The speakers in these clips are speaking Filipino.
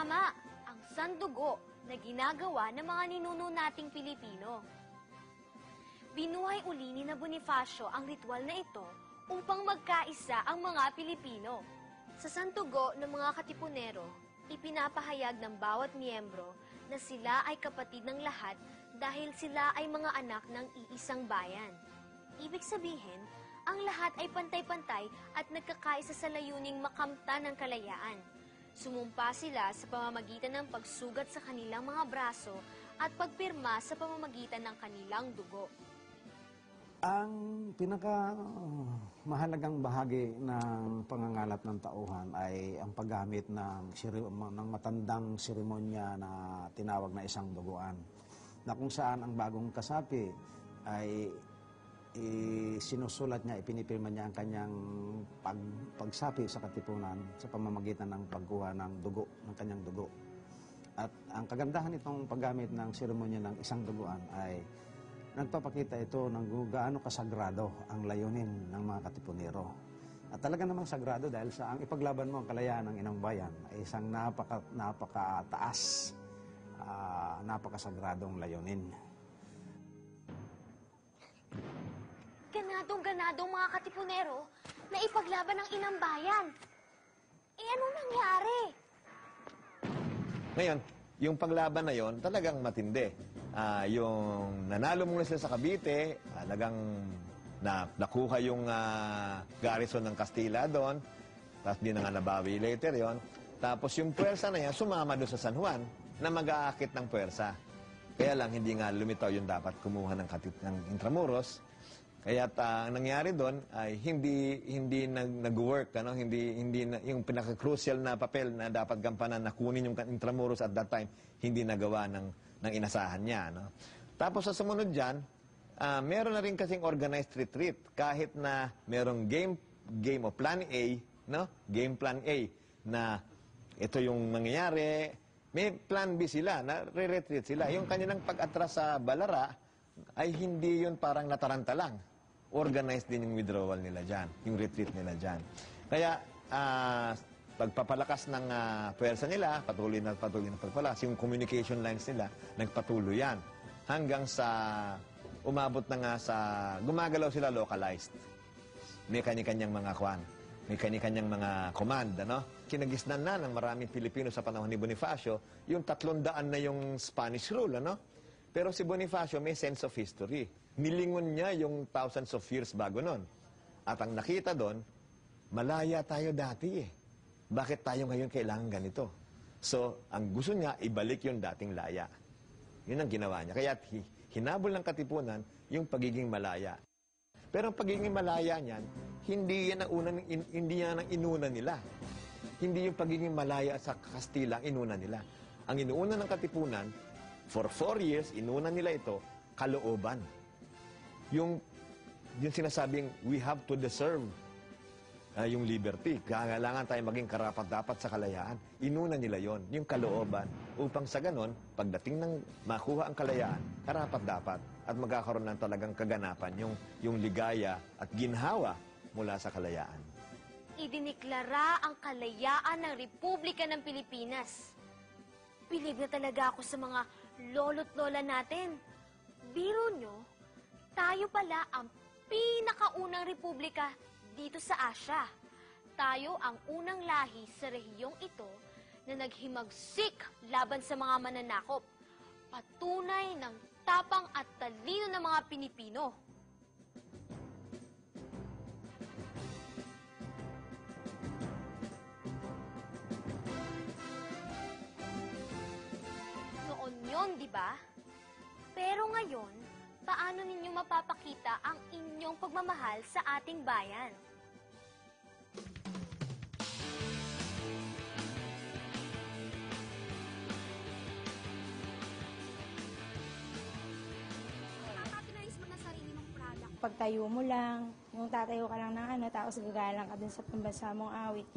Tama, ang sandugo na ginagawa ng mga ninuno nating Pilipino. Binuhay uli ni na Bonifacio ang ritual na ito upang magkaisa ang mga Pilipino. Sa sandugo ng mga katipunero, ipinapahayag ng bawat miyembro na sila ay kapatid ng lahat dahil sila ay mga anak ng iisang bayan. Ibig sabihin, ang lahat ay pantay-pantay at nagkakaisa sa layuning makamtan ng kalayaan. Sumumpa sila sa pamamagitan ng pagsugat sa kanilang mga braso at pagpirma sa pamamagitan ng kanilang dugo. Ang pinakamahalagang bahagi ng pangangalat ng tauhan ay ang paggamit ng matandang seremonya na tinawag na isang duguan, na kung saan ang bagong kasapi ay sinusulat niya, ipinipirma niya ang kanyang pagsapi sa katipunan sa pamamagitan ng pagkuha ng dugo, ng kanyang dugo. At ang kagandahan nitong paggamit ng seremonya ng isang duguan ay nagpapakita ito ng gaano kasagrado ang layunin ng mga katipunero. At talaga namang sagrado dahil sa ang ipaglaban mo ang kalayaan ng inang bayan ay isang napakataas, napakasagradong layunin. Ganadong-ganadong mga katipunero na ipaglaban ng inang bayan. Anong nangyari? Ngayon, yung paglaban na yon talagang matindi. Yung nanalo muna sila sa Cavite, talagang nakuha yung garrison ng Castilla doon, tapos di na nga nabawi later yon. Tapos yung puwersa na yan, sumama doon sa San Juan na mag-aakit ng puwersa. Kaya lang, hindi nga lumitaw yung dapat kumuha ng Intramuros. Kaya ang nangyari doon ay hindi nag-work, hindi yung pinaka-crucial na papel na dapat gampanan na kunin yung Intramuros at that time, hindi nagawa ng inasahan niya. No? Tapos sa sumunod dyan, meron na rin kasing organized retreat. Kahit na merong game o plan A, no? Game plan A, na ito yung mangyayari, may plan B sila, na re-retreat sila. Yung kanilang pag-atras sa Balara ay hindi yun parang nataranta lang. Organized din yung withdrawal nila dyan, yung retreat nila dyan. Kaya, pagpapalakas ng puwersa nila, patuloy na pagpapalakas, yung communication lines nila, nagpatuloy yan. Hanggang sa umabot na nga sa, gumagalaw sila localized. May kanya-kanyang mga kwan, may kanya-kanyang mga command, ano? Kinagisnan na ng maraming Pilipino sa panahon ni Bonifacio, yung 300 na yung Spanish rule, ano? Pero si Bonifacio may sense of history. Nilingon niya yung thousands of years bago nun. At ang nakita doon, malaya tayo dati eh. Bakit tayo ngayon kailangan ganito? So, ang gusto niya, ibalik yung dating laya. Yun ang ginawa niya. Kaya hinabol ng katipunan yung pagiging malaya. Pero ang pagiging malaya niyan, hindi yan ang inuna nila. Hindi yung pagiging malaya sa Kastila ang inuna nila. Ang inuuna ng katipunan, for 4 years, inuna nila ito, kalooban. Yung sinasabing, we have to deserve yung liberty. Kailangan tayo maging karapat-dapat sa kalayaan. Inuna nila yon, yung kalooban. Upang sa ganon, pagdating ng makuha ang kalayaan, karapat-dapat at magkakaroon ng talagang kaganapan yung ligaya at ginhawa mula sa kalayaan. Idiniklara ang kalayaan ng Republika ng Pilipinas. Bilib na talaga ako sa mga lolo't lola natin. Biro nyo, tayo pala ang pinakaunang republika dito sa Asya. Tayo ang unang lahi sa rehiyong ito na naghimagsik laban sa mga mananakop. Patunay ng tapang at talino ng mga Pilipino. Noon yon, di ba? Pero ngayon, paano ninyo mapapakita ang inyong pagmamahal sa ating bayan? Papapinayos mo na sarili mong product. Pagtayo mo lang, yung tatayo ka lang ng tapos gagalang ka dun sa pambansa mong awit.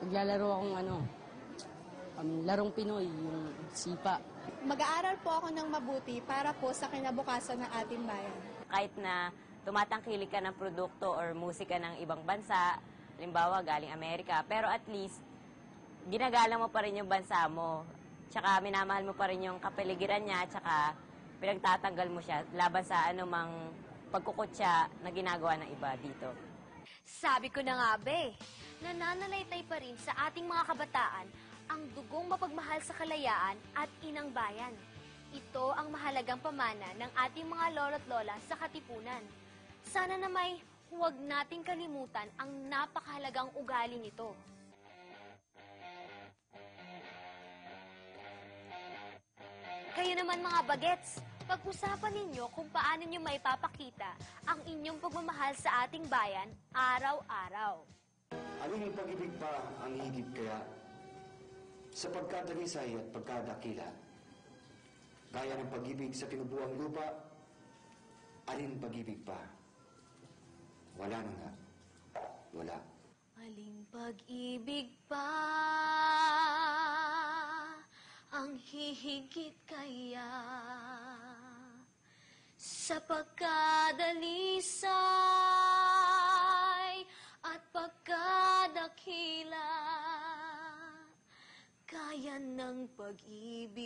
Naglalaro akong larong Pinoy, yung sipa. Mag-aaral po ako ng mabuti para po sa kinabukasan ng ating bayan. Kahit na tumatangkilik ka ng produkto or musika ng ibang bansa, halimbawa galing Amerika, pero at least ginagalang mo pa rin yung bansa mo. Tsaka minamahal mo pa rin yung kapaligiran niya, tsaka pinagtatanggal mo siya laban sa anumang pagkukutya na ginagawa ng iba dito. Sabi ko na nga be, nananalaytay pa rin sa ating mga kabataan ang dugong mapagmahal sa kalayaan at inang bayan. Ito ang mahalagang pamana ng ating mga lolo't lola sa Katipunan. Sana na may huwag nating kalimutan ang napakahalagang ugali nito. Kayo naman mga bagets, pag-usapan ninyo kung paano nyo maipapakita ang inyong pagmamahal sa ating bayan araw-araw. Aling pag-ibig pa ang higit kaya sa pagkadagisay at pagkadakila. Gaya ng pag-ibig sa tinubuang lupa, alin pag-ibig pa? Wala na nga. Wala. Aling pag-ibig pa ang hihigit kaya sa pagkadalisay at pagkadakila, kaya ng pag-ibig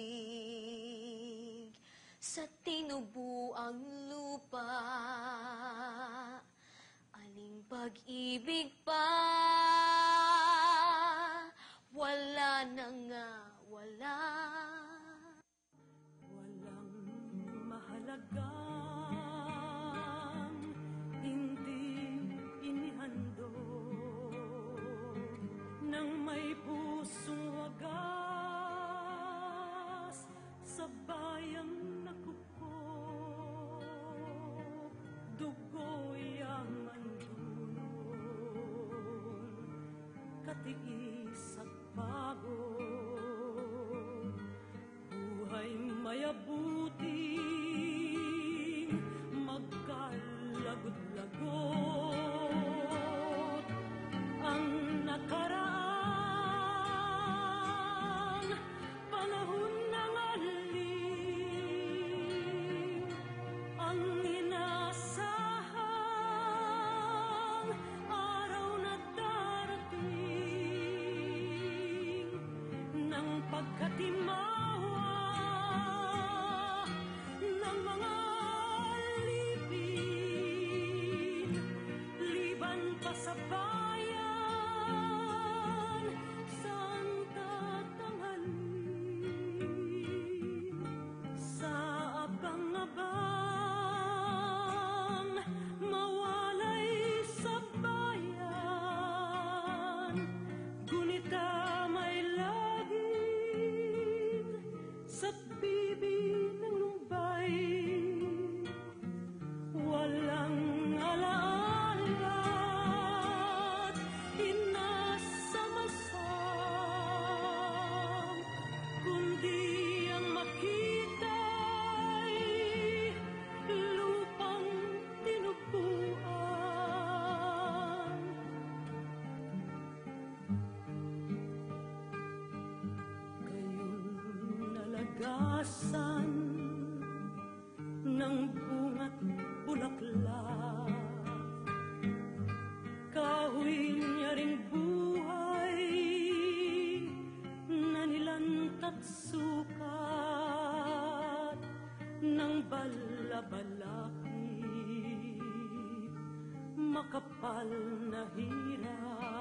sa tinubuang lupa. Aling pag-ibig pa, wala na nga, wala. Walang mahalagang hindi inihandog nang may pusong wagas sa bayang nakupok. Dugo'y yaman dulong, katiis at pagod. Buhay mayabuting magkalagot-lagot. Ang nakaraan, panahon ng aling, ang inasahang araw na darating ng pagkatimawa ng mga lipin, liban pa sa bayan, saan tatanghalin? Sa abang-abang, mawalay sa bayan, gunita may laging sa bibi ng lumbay. Walang alaala't inasamasam, kundi ang makita'y lupang tinubuan. Kayong nalagasan ng bunga't bulaklak, kahoy niya ring buhay na nilantat sukat ng balabalakid, makapal na hirap.